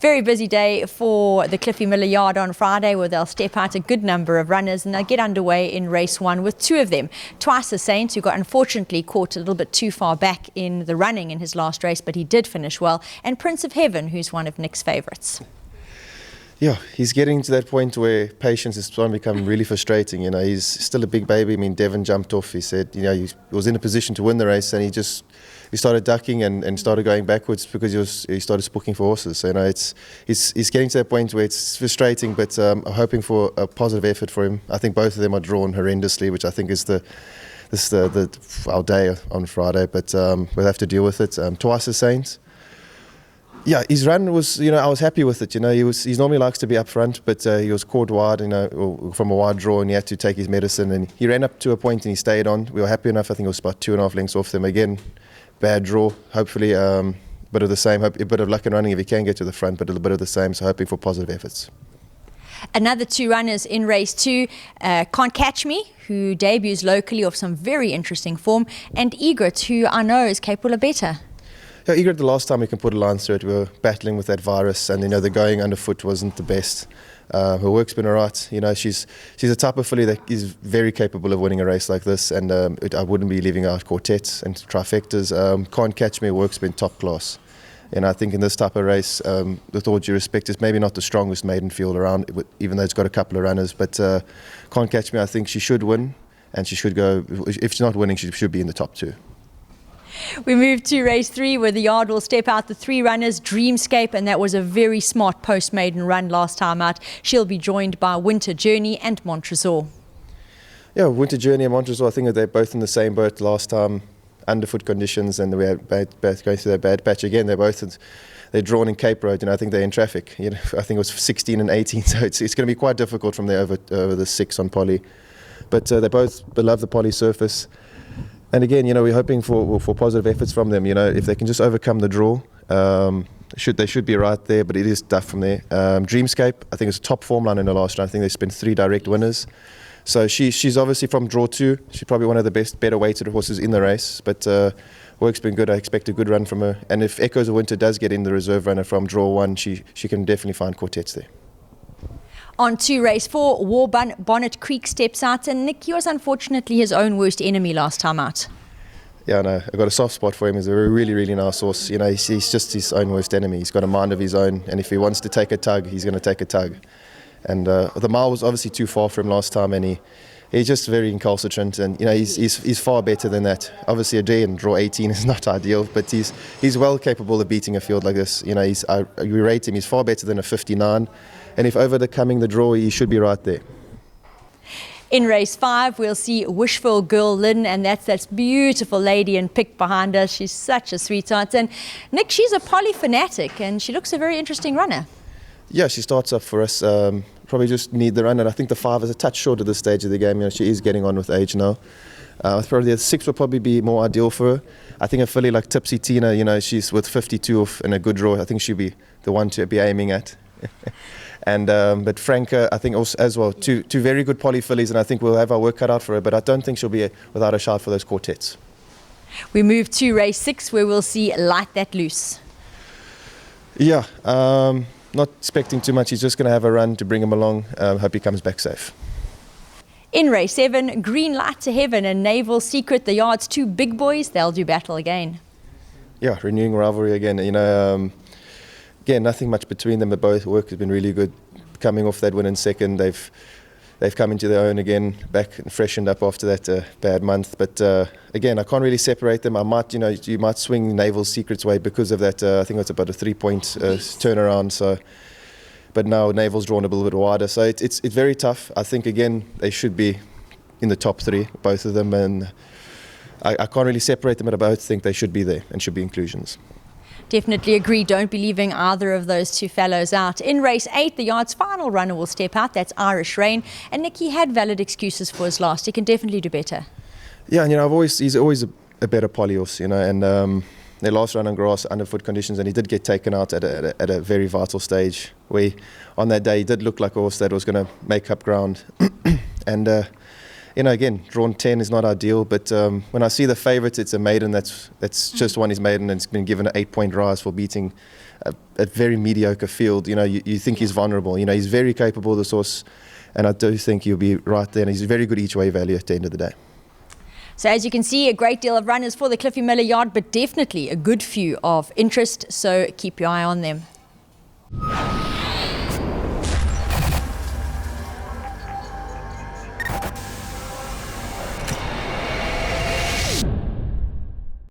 Very busy day for the Cliffy Miller Yard on Friday, where they'll step out a good number of runners and they'll get underway in race one with two of them. Twice the Saint, who got unfortunately caught a little bit too far back in the running in his last race, but he did finish well, and Prince of Heaven, who's one of Nick's favourites. Yeah, he's getting to that point where patience is starting to become really frustrating. You know, he's still a big baby. I mean, Devon jumped off. He said, you know, he was in a position to win the race, and he started ducking and started going backwards because he started spooking for horses. So, you know, he's getting to that point where it's frustrating, but I'm hoping for a positive effort for him. I think both of them are drawn horrendously, which I think is our day on Friday. But we'll have to deal with it. Twice the Saint. Yeah, his run was, you know, I was happy with it. You know, he normally likes to be up front, but he was caught wide, you know, from a wide draw, and he had to take his medicine. And he ran up to a point and he stayed on. We were happy enough. I think it was about 2.5 lengths off them again. Bad draw. Hopefully, bit of the same. A bit of luck in running if he can get to the front, but a little bit of the same. So hoping for positive efforts. Another two runners in race two, Cant Catch Me, who debuts locally off some very interesting form, and Egret, who I know is capable of better. Yeah, Egret, the last time we can put a line through it, we were battling with that virus, and you know the going underfoot wasn't the best. Her work's been alright. You know, she's a type of filly that is very capable of winning a race like this, and I wouldn't be leaving out quartets and trifectas. Cant Catch Me, work's been top class. And I think in this type of race, with all due respect, it's maybe not the strongest maiden field around, even though it's got a couple of runners. But Cant Catch Me, I think she should win, and she should go. If she's not winning, she should be in the top two. We move to race three, where the yard will step out the three runners, Dreamscape, and that was a very smart post-maiden run last time out. She'll be joined by Winter Journey and Montresor. Yeah, Winter Journey and Montresor, I think that they're both in the same boat last time, underfoot conditions, and we had going through that bad patch again. They're drawn in Cape Road, and I think they're in traffic. You know, I think it was 16 and 18, so it's going to be quite difficult from there over the 6 on Polly. But they both love the Polly surface. And again, you know, we're hoping for positive efforts from them. You know, if they can just overcome the draw, they should be right there. But it is tough from there. Dreamscape, I think, is a top form line in the last round. I think they spent 3 direct winners. So she's obviously from draw 2. She's probably one of the better weighted horses in the race. But work's been good. I expect a good run from her. And if Echoes of Winter does get in the reserve runner from draw 1, she can definitely find quartets there. On to race 4, Warband, Bonnet Creek steps out, and Nick, he was unfortunately his own worst enemy last time out. Yeah, I know. I've got a soft spot for him. He's a really, really nice horse. You know, he's just his own worst enemy. He's got a mind of his own, and if he wants to take a tug, he's going to take a tug. And the mile was obviously too far for him last time, and he's just very incalcitrant, and you know he's far better than that. Obviously, a day in draw 18 is not ideal, but he's well capable of beating a field like this. You know, we rate him. He's far better than a 59. And if overcoming the draw, he should be right there. In race 5, we'll see Wishful Girl Lynn, and that's that beautiful lady in pick behind us. She's such a sweetheart. And Nick, she's a Polly fanatic, and she looks a very interesting runner. Yeah, she starts up for us. Probably just need the run, and I think the 5 is a touch short at this stage of the game. You know, she is getting on with age now. Probably the 6 will probably be more ideal for her. I think a filly like Tipsy Tina, you know, she's with 52 off in a good draw. I think she'll be the one to be aiming at. And but Franca, I think also as well, two very good Polly fillies, and I think we'll have our work cut out for her. But I don't think she'll be without a shout for those quartets. We move to race 6, where we'll see Light That Loose. Yeah, not expecting too much. He's just going to have a run to bring him along. Hope he comes back safe. In race 7, Green Light to Heaven and Naval Secret, the yard's 2 big boys. They'll do battle again. Yeah, renewing rivalry again. You know. Again, nothing much between them, but both work has been really good. Coming off that win in second, they've come into their own again, back and freshened up after that bad month. But again, I can't really separate them. You might swing Naval Secrets way because of that. I think it's about a 3-point turnaround. So, but now Naval's drawn a little bit wider. So it's very tough. I think again they should be in the top 3, both of them, and I can't really separate them. But I both think they should be there and should be inclusions. Definitely agree. Don't be leaving either of those two fellows out. In race 8, the yard's final runner will step out. That's Irish Rain. And Nick, he had valid excuses for his last. He can definitely do better. Yeah, and you know, he's always a better Polly horse, you know, and their last run on grass, underfoot conditions, and he did get taken out at a very vital stage where on that day he did look like a horse that was going to make up ground. And you know, again, drawn 10 is not ideal, but when I see the favourites, it's a maiden that's just won his maiden and it's been given an 8-point rise for beating a very mediocre field. You know, you think he's vulnerable. You know, he's very capable, this horse, and I do think he'll be right there, and he's a very good each-way value at the end of the day. So as you can see, a great deal of runners for the Cliffy Miller yard, but definitely a good few of interest, so keep your eye on them.